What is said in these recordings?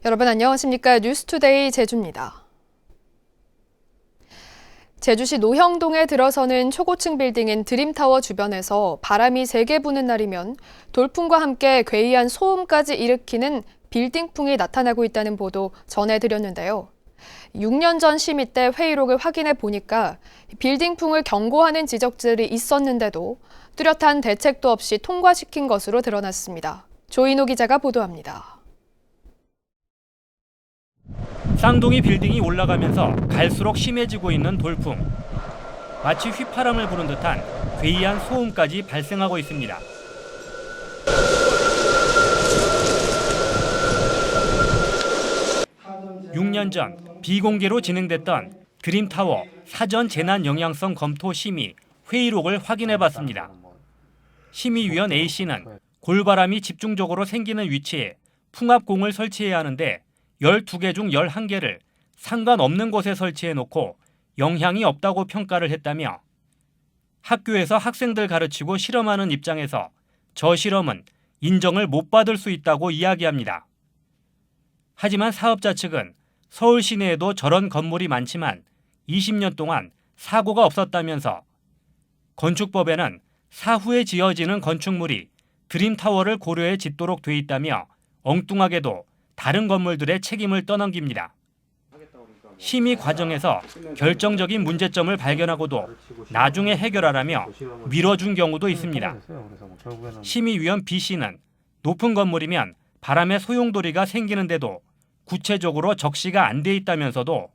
여러분 안녕하십니까? 뉴스투데이 제주입니다. 제주시 노형동에 들어서는 초고층 빌딩인 드림타워 주변에서 바람이 세게 부는 날이면 돌풍과 함께 괴이한 소음까지 일으키는 빌딩풍이 나타나고 있다는 보도 전해드렸는데요. 6년 전 심의 때 회의록을 확인해 보니까 빌딩풍을 경고하는 지적들이 있었는데도 뚜렷한 대책도 없이 통과시킨 것으로 드러났습니다. 조인호 기자가 보도합니다. 쌍둥이 빌딩이 올라가면서 갈수록 심해지고 있는 돌풍. 마치 휘파람을 부는 듯한 괴이한 소음까지 발생하고 있습니다. (6년) 전 비공개로 진행됐던 드림타워 사전 재난 영향성 검토 심의 회의록을 확인해봤습니다. 심의위원 A씨는 골바람이 집중적으로 생기는 위치에 풍압공을 설치해야 하는데 12개 중 11개를 상관없는 곳에 설치해놓고 영향이 없다고 평가를 했다며 학교에서 학생들 가르치고 실험하는 입장에서 저 실험은 인정을 못 받을 수 있다고 이야기합니다. 하지만 사업자 측은 서울 시내에도 저런 건물이 많지만 20년 동안 사고가 없었다면서 건축법에는 사후에 지어지는 건축물이 드림타워를 고려해 짓도록 돼 있다며 엉뚱하게도 다른 건물들의 책임을 떠넘깁니다. 심의 과정에서 결정적인 문제점을 발견하고도 나중에 해결하라며 미뤄준 경우도 있습니다. 심의위원 B씨는 높은 건물이면 바람에 소용돌이가 생기는데도 구체적으로 적시가 안 돼 있다면서도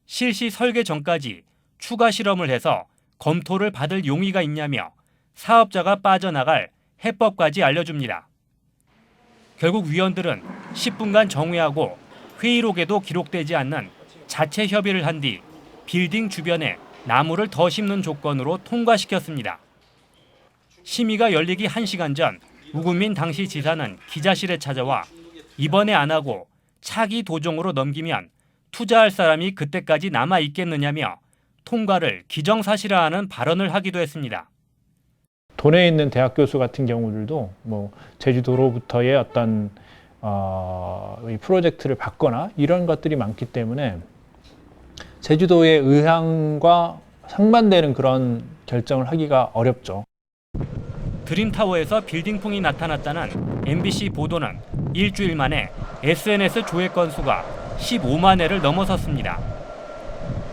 실시 설계 전까지 추가 실험을 해서 검토를 받을 용의가 있냐며 사업자가 빠져나갈 해법까지 알려줍니다. 결국 위원들은 10분간 정회하고 회의록에도 기록되지 않는 자체 협의를 한 뒤 빌딩 주변에 나무를 더 심는 조건으로 통과시켰습니다. 심의가 열리기 1시간 전 우금민 당시 지사는 기자실에 찾아와 이번에 안 하고 차기 도정으로 넘기면 투자할 사람이 그때까지 남아 있겠느냐며 통과를 기정사실화하는 발언을 하기도 했습니다. 도내에 있는 대학 교수 같은 경우들도 제주도로부터의 어떤 이 프로젝트를 받거나 이런 것들이 많기 때문에 제주도의 의향과 상반되는 그런 결정을 하기가 어렵죠. 드림타워에서 빌딩풍이 나타났다는 MBC 보도는 일주일 만에 SNS 조회 건수가 15만 회를 넘어섰습니다.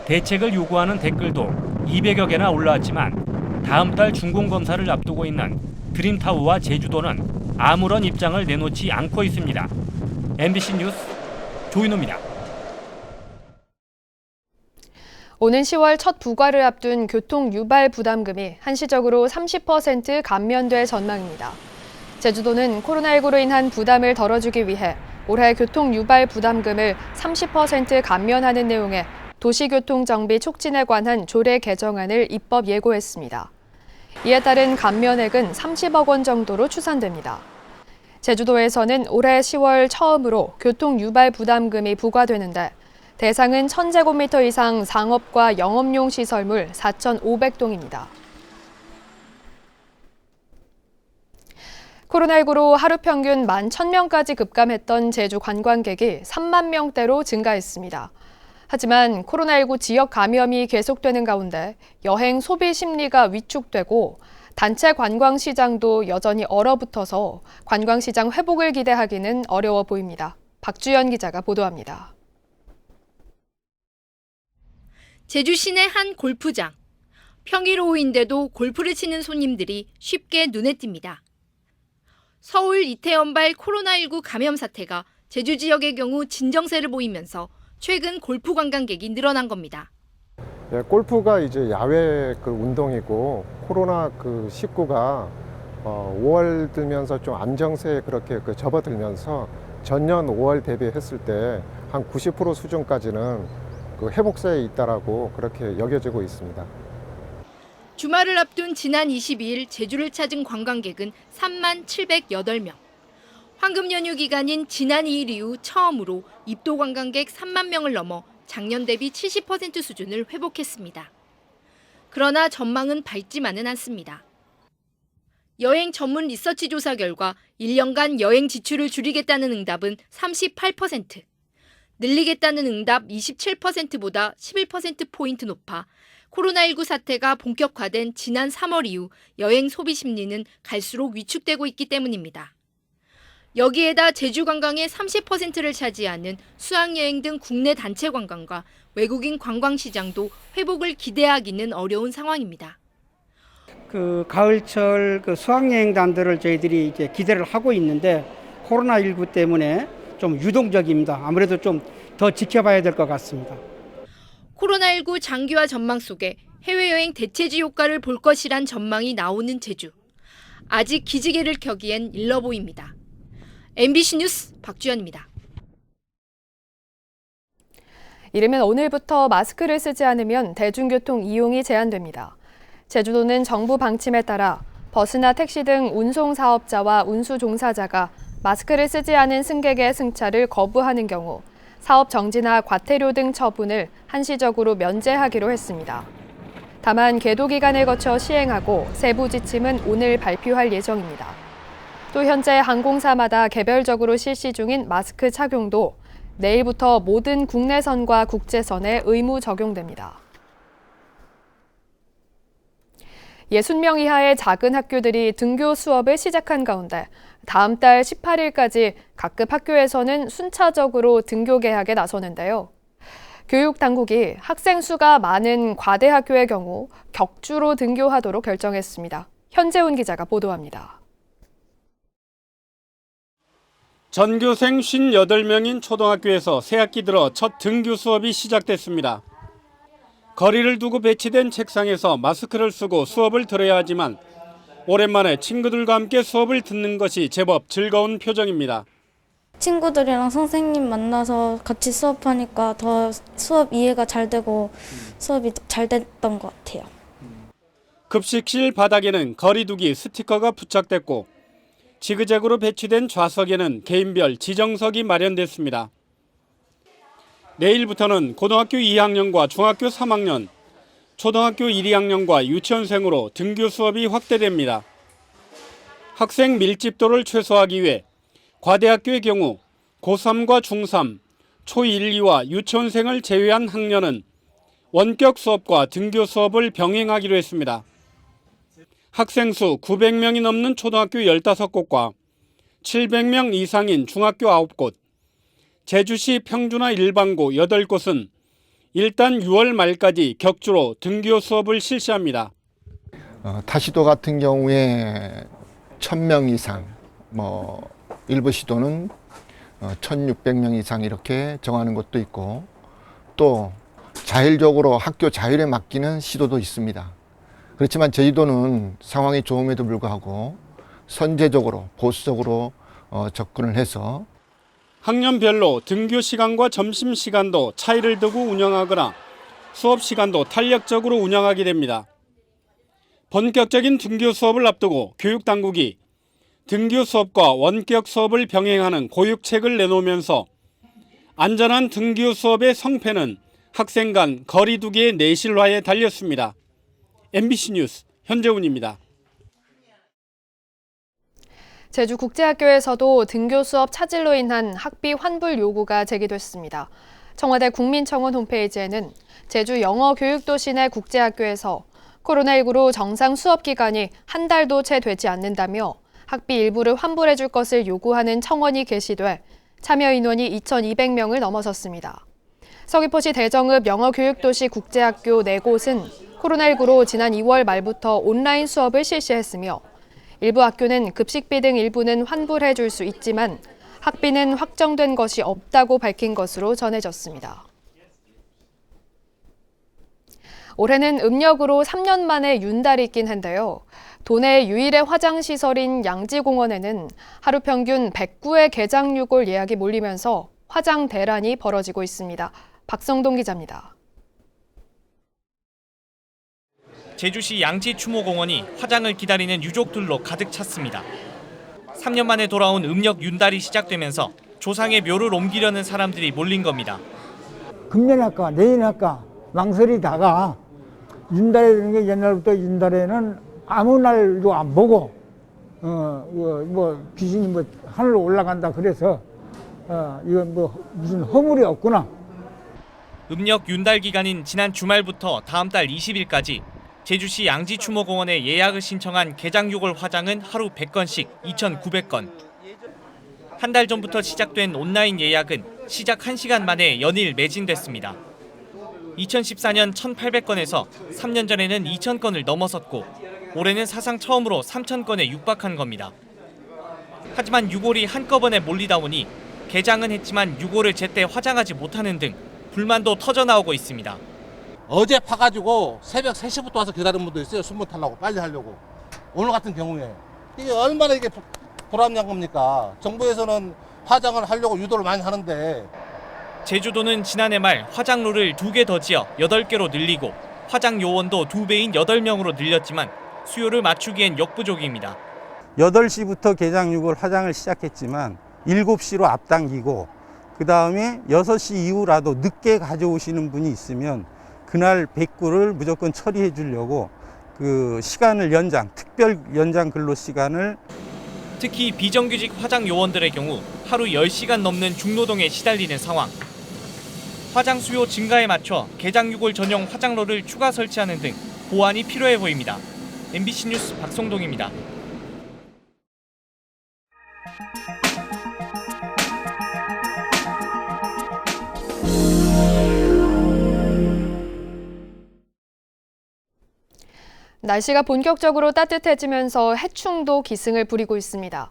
대책을 요구하는 댓글도 200여 개나 올라왔지만 다음 달 준공검사를 앞두고 있는 드림타워와 제주도는 아무런 입장을 내놓지 않고 있습니다. MBC 뉴스 조인호입니다. 오는 10월 첫 부과를 앞둔 교통 유발 부담금이 한시적으로 30% 감면될 전망입니다. 제주도는 코로나19로 인한 부담을 덜어주기 위해 올해 교통 유발 부담금을 30% 감면하는 내용의 도시교통정비 촉진에 관한 조례 개정안을 입법 예고했습니다. 이에 따른 감면액은 30억 원 정도로 추산됩니다. 제주도에서는 올해 10월 처음으로 교통 유발 부담금이 부과되는데 대상은 1000제곱미터 이상 상업과 영업용 시설물 4,500동입니다. 코로나19로 하루 평균 11,000명까지 급감했던 제주 관광객이 3만 명대로 증가했습니다. 하지만 코로나19 지역 감염이 계속되는 가운데 여행 소비 심리가 위축되고 단체 관광 시장도 여전히 얼어붙어서 관광 시장 회복을 기대하기는 어려워 보입니다. 박주연 기자가 보도합니다. 제주 시내 한 골프장. 평일 오후인데도 골프를 치는 손님들이 쉽게 눈에 띕니다. 서울 이태원발 코로나19 감염 사태가 제주 지역의 경우 진정세를 보이면서 최근 골프 관광객이 늘어난 겁니다. 네, 골프가 이제 야외 운동이고 코로나19가 5월 들면서 좀 안정세에 그렇게 접어들면서 전년 5월 대비했을 때 한 90% 수준까지는 회복세에 있다라고 그렇게 여겨지고 있습니다. 주말을 앞둔 지난 22일 제주를 찾은 관광객은 3만 708명. 황금 연휴 기간인 지난 2일 이후 처음으로 입도 관광객 3만 명을 넘어 작년 대비 70% 수준을 회복했습니다. 그러나 전망은 밝지만은 않습니다. 여행 전문 리서치 조사 결과 1년간 여행 지출을 줄이겠다는 응답은 38%, 늘리겠다는 응답 27%보다 11%포인트 높아 코로나19 사태가 본격화된 지난 3월 이후 여행 소비 심리는 갈수록 위축되고 있기 때문입니다. 여기에다 제주 관광의 30%를 차지하는 수학여행 등 국내 단체 관광과 외국인 관광 시장도 회복을 기대하기는 어려운 상황입니다. 그 가을철 그 수학여행단들을 저희들이 이제 기대를 하고 있는데 코로나19 때문에 좀 유동적입니다. 아무래도 좀 더 지켜봐야 될 것 같습니다. 코로나19 장기화 전망 속에 해외여행 대체지 효과를 볼 것이란 전망이 나오는 제주. 아직 기지개를 켜기엔 일러 보입니다. MBC 뉴스 박주연입니다. 이르면 오늘부터 마스크를 쓰지 않으면 대중교통 이용이 제한됩니다. 제주도는 정부 방침에 따라 버스나 택시 등 운송 사업자와 운수 종사자가 마스크를 쓰지 않은 승객의 승차를 거부하는 경우 사업 정지나 과태료 등 처분을 한시적으로 면제하기로 했습니다. 다만 계도 기간을 거쳐 시행하고 세부 지침은 오늘 발표할 예정입니다. 또 현재 항공사마다 개별적으로 실시 중인 마스크 착용도 내일부터 모든 국내선과 국제선에 의무 적용됩니다. 60명 이하의 작은 학교들이 등교 수업을 시작한 가운데 다음 달 18일까지 각급 학교에서는 순차적으로 등교 개학에 나서는데요. 교육당국이 학생 수가 많은 과대 학교의 경우 격주로 등교하도록 결정했습니다. 현재훈 기자가 보도합니다. 전교생 58명인 초등학교에서 새학기 들어 첫 등교 수업이 시작됐습니다. 거리를 두고 배치된 책상에서 마스크를 쓰고 수업을 들어야 하지만 오랜만에 친구들과 함께 수업을 듣는 것이 제법 즐거운 표정입니다. 친구들이랑 선생님 만나서 같이 수업하니까 더 수업 이해가 잘 되고 수업이 잘 됐던 것 같아요. 급식실 바닥에는 거리두기 스티커가 부착됐고 지그재그로 배치된 좌석에는 개인별 지정석이 마련됐습니다. 내일부터는 고등학교 2학년과 중학교 3학년, 초등학교 1, 2학년과 유치원생으로 등교 수업이 확대됩니다. 학생 밀집도를 최소화하기 위해 과대학교의 경우 고3과 중3, 초1, 2와 유치원생을 제외한 학년은 원격 수업과 등교 수업을 병행하기로 했습니다. 학생 수 900명이 넘는 초등학교 15곳과 700명 이상인 중학교 9곳, 제주시 평준화 일반고 8곳은 일단 6월 말까지 격주로 등교 수업을 실시합니다. 타시도 같은 경우에 1000명 이상, 일부 시도는 1600명 이상 이렇게 정하는 것도 있고 또 자율적으로 학교 자율에 맡기는 시도도 있습니다. 그렇지만 제주도는 상황이 좋음에도 불구하고 선제적으로 보수적으로 접근을 해서 학년별로 등교 시간과 점심 시간도 차이를 두고 운영하거나 수업 시간도 탄력적으로 운영하게 됩니다. 본격적인 등교 수업을 앞두고 교육당국이 등교 수업과 원격 수업을 병행하는 고육책을 내놓으면서 안전한 등교 수업의 성패는 학생 간 거리 두기의 내실화에 달렸습니다. MBC 뉴스 현재훈입니다. 제주국제학교에서도 등교 수업 차질로 인한 학비 환불 요구가 제기됐습니다. 청와대 국민청원 홈페이지에는 제주 영어교육도시 내 국제학교에서 코로나19로 정상 수업 기간이 한 달도 채 되지 않는다며 학비 일부를 환불해 줄 것을 요구하는 청원이 게시돼 참여 인원이 2,200명을 넘어섰습니다. 서귀포시 대정읍 영어교육도시 국제학교 4곳은 코로나19로 지난 2월 말부터 온라인 수업을 실시했으며 일부 학교는 급식비 등 일부는 환불해 줄 수 있지만 학비는 확정된 것이 없다고 밝힌 것으로 전해졌습니다. 올해는 음력으로 3년 만에 윤달이 있긴 한데요. 도내 유일의 화장시설인 양지공원에는 하루 평균 109의 개장유골 예약이 몰리면서 화장 대란이 벌어지고 있습니다. 박성동 기자입니다. 제주시 양지추모공원이 화장을 기다리는 유족들로 가득 찼습니다. 3년 만에 돌아온 음력 윤달이 시작되면서 조상의 묘를 옮기려는 사람들이 몰린 겁니다. 금년 할까 내일 할까 망설이다가 윤달이라는 게 옛날부터 윤달에는 아무 날도 안 보고 뭐 귀신이 뭐 하늘로 올라간다 그래서 이건 뭐 무슨 허물이 없구나. 음력 윤달 기간인 지난 주말부터 다음 달 20일까지 제주시 양지추모공원에 예약을 신청한 개장유골 화장은 하루 100건씩 2,900건. 한 달 전부터 시작된 온라인 예약은 시작 1시간 만에 연일 매진됐습니다. 2014년 1,800건에서 3년 전에는 2,000건을 넘어섰고 올해는 사상 처음으로 3,000건에 육박한 겁니다. 하지만 유골이 한꺼번에 몰리다 보니 개장은 했지만 유골을 제때 화장하지 못하는 등 불만도 터져나오고 있습니다. 어제 파가지고 새벽 3시부터 와서 기다리는 분도 있어요. 순문 타려고 빨리 하려고. 오늘 같은 경우에 이게 얼마나 이게 불합리한 겁니까? 정부에서는 화장을 하려고 유도를 많이 하는데. 제주도는 지난해 말 화장로를 2개 더 지어 8개로 늘리고 화장 요원도 2배인 8명으로 늘렸지만 수요를 맞추기엔 역부족입니다. 8시부터 개장유골 화장을 시작했지만 7시로 앞당기고 그 다음에 6시 이후라도 늦게 가져오시는 분이 있으면 그날 백구를 무조건 처리해 주려고 그 시간을 특별 연장 근로 시간을 특히 비정규직 화장 요원들의 경우 하루 10시간 넘는 중노동에 시달리는 상황. 화장 수요 증가에 맞춰 개장유골 전용 화장로를 추가 설치하는 등 보완이 필요해 보입니다. MBC 뉴스 박성동입니다. 날씨가 본격적으로 따뜻해지면서 해충도 기승을 부리고 있습니다.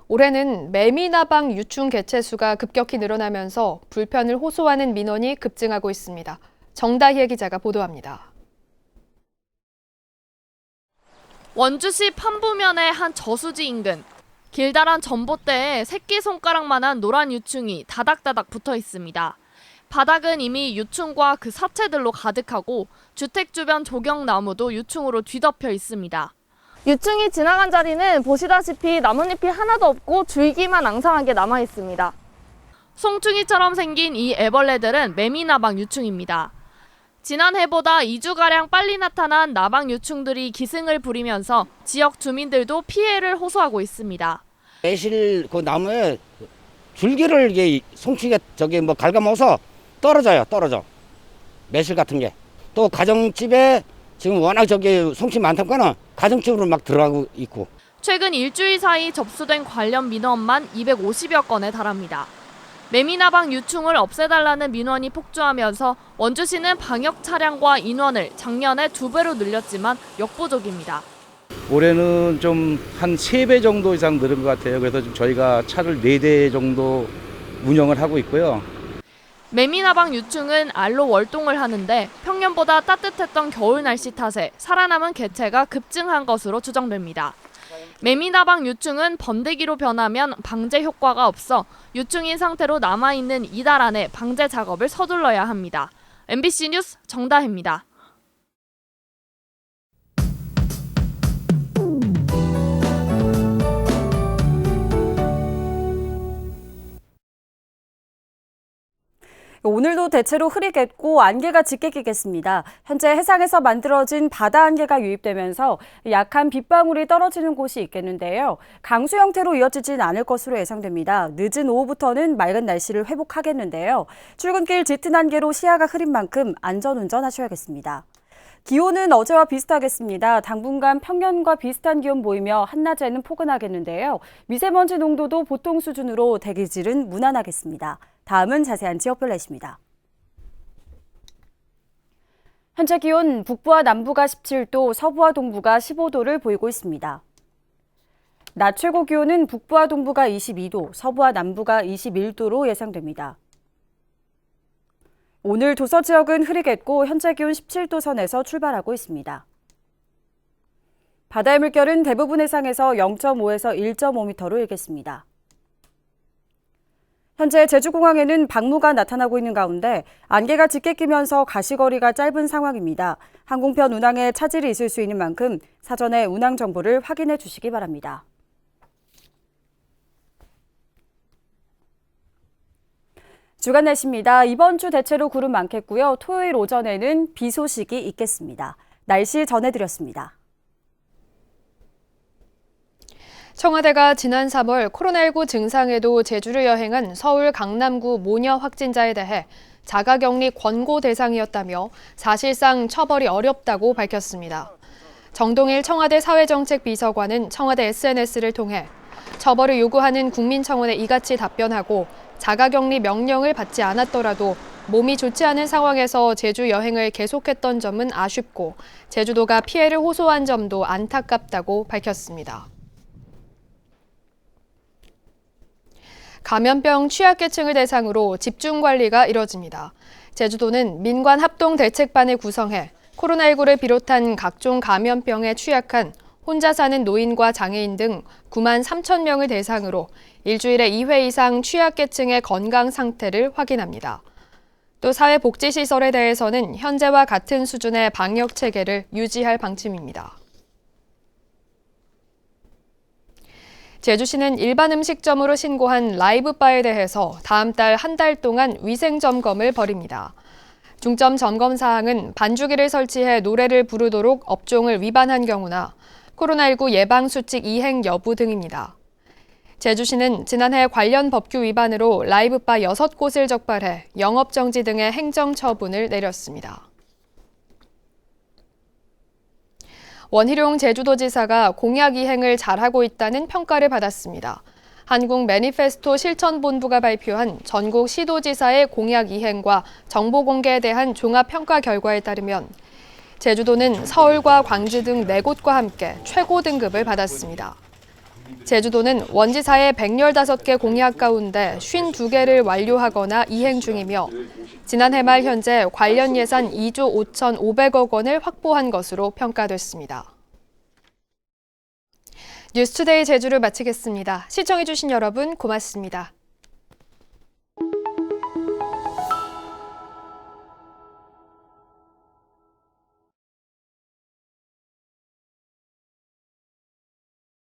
올해는 매미나방 유충 개체 수가 급격히 늘어나면서 불편을 호소하는 민원이 급증하고 있습니다. 정다희의 기자가 보도합니다. 원주시 판부면의 한 저수지 인근. 길다란 전봇대에 새끼손가락만한 노란 유충이 다닥다닥 붙어 있습니다. 바닥은 이미 유충과 그 사체들로 가득하고 주택 주변 조경나무도 유충으로 뒤덮여 있습니다. 유충이 지나간 자리는 보시다시피 나뭇잎이 하나도 없고 줄기만 앙상하게 남아 있습니다. 송충이처럼 생긴 이 애벌레들은 매미나방 유충입니다. 지난해보다 2주가량 빨리 나타난 나방 유충들이 기승을 부리면서 지역 주민들도 피해를 호소하고 있습니다. 매실 그 나무에 줄기를 이게 송충이가 갉아먹어서 떨어져. 매실 같은 게. 또 가정집에 지금 워낙 송충이 많다거나 가정집으로 막 들어가고 있고. 최근 일주일 사이 접수된 관련 민원만 250여 건에 달합니다. 매미나방 유충을 없애달라는 민원이 폭주하면서 원주시는 방역 차량과 인원을 작년에 2배로 늘렸지만 역부족입니다. 올해는 좀 한 3배 정도 이상 늘은 것 같아요. 그래서 지금 저희가 차를 4대 정도 운영을 하고 있고요. 매미나방 유충은 알로 월동을 하는데 평년보다 따뜻했던 겨울 날씨 탓에 살아남은 개체가 급증한 것으로 추정됩니다. 매미나방 유충은 번데기로 변하면 방제 효과가 없어 유충인 상태로 남아있는 이달 안에 방제 작업을 서둘러야 합니다. MBC 뉴스 정다혜입니다. 오늘도 대체로 흐리겠고 안개가 짙게 끼겠습니다. 현재 해상에서 만들어진 바다 안개가 유입되면서 약한 빗방울이 떨어지는 곳이 있겠는데요. 강수 형태로 이어지진 않을 것으로 예상됩니다. 늦은 오후부터는 맑은 날씨를 회복하겠는데요. 출근길 짙은 안개로 시야가 흐린 만큼 안전운전 하셔야겠습니다. 기온은 어제와 비슷하겠습니다. 당분간 평년과 비슷한 기온 보이며 한낮에는 포근하겠는데요. 미세먼지 농도도 보통 수준으로 대기질은 무난하겠습니다. 다음은 자세한 지역별 날씨입니다. 현재 기온 북부와 남부가 17도, 서부와 동부가 15도를 보이고 있습니다. 낮 최고 기온은 북부와 동부가 22도, 서부와 남부가 21도로 예상됩니다. 오늘 도서 지역은 흐리겠고 현재 기온 17도 선에서 출발하고 있습니다. 바다의 물결은 대부분 해상에서 0.5에서 1.5m로 일겠습니다. 현재 제주공항에는 방류가 나타나고 있는 가운데 안개가 짙게 끼면서 가시거리가 짧은 상황입니다. 항공편 운항에 차질이 있을 수 있는 만큼 사전에 운항 정보를 확인해 주시기 바랍니다. 주간 날씨입니다. 이번 주 대체로 구름 많겠고요. 토요일 오전에는 비 소식이 있겠습니다. 날씨 전해드렸습니다. 청와대가 지난 3월 코로나19 증상에도 제주를 여행한 서울 강남구 모녀 확진자에 대해 자가격리 권고 대상이었다며 사실상 처벌이 어렵다고 밝혔습니다. 정동일 청와대 사회정책비서관은 청와대 SNS를 통해 처벌을 요구하는 국민청원에 이같이 답변하고 자가격리 명령을 받지 않았더라도 몸이 좋지 않은 상황에서 제주 여행을 계속했던 점은 아쉽고 제주도가 피해를 호소한 점도 안타깝다고 밝혔습니다. 감염병 취약계층을 대상으로 집중관리가 이뤄집니다. 제주도는 민관합동대책반을 구성해 코로나19를 비롯한 각종 감염병에 취약한 혼자 사는 노인과 장애인 등 9만 3천 명을 대상으로 일주일에 2회 이상 취약계층의 건강 상태를 확인합니다. 또 사회복지시설에 대해서는 현재와 같은 수준의 방역 체계를 유지할 방침입니다. 제주시는 일반 음식점으로 신고한 라이브바에 대해서 다음 달 한 달 동안 위생 점검을 벌입니다. 중점 점검 사항은 반주기를 설치해 노래를 부르도록 업종을 위반한 경우나 코로나19 예방수칙 이행 여부 등입니다. 제주시는 지난해 관련 법규 위반으로 라이브바 6곳을 적발해 영업정지 등의 행정처분을 내렸습니다. 원희룡 제주도지사가 공약 이행을 잘하고 있다는 평가를 받았습니다. 한국 매니페스토 실천본부가 발표한 전국 시도지사의 공약 이행과 정보 공개에 대한 종합평가 결과에 따르면 제주도는 서울과 광주 등 4곳과 함께 최고 등급을 받았습니다. 제주도는 원지사의 115개 공약 가운데 52개를 완료하거나 이행 중이며 지난해 말 현재 관련 예산 2조 5,500억 원을 확보한 것으로 평가됐습니다. 뉴스투데이 제주를 마치겠습니다. 시청해주신 여러분 고맙습니다.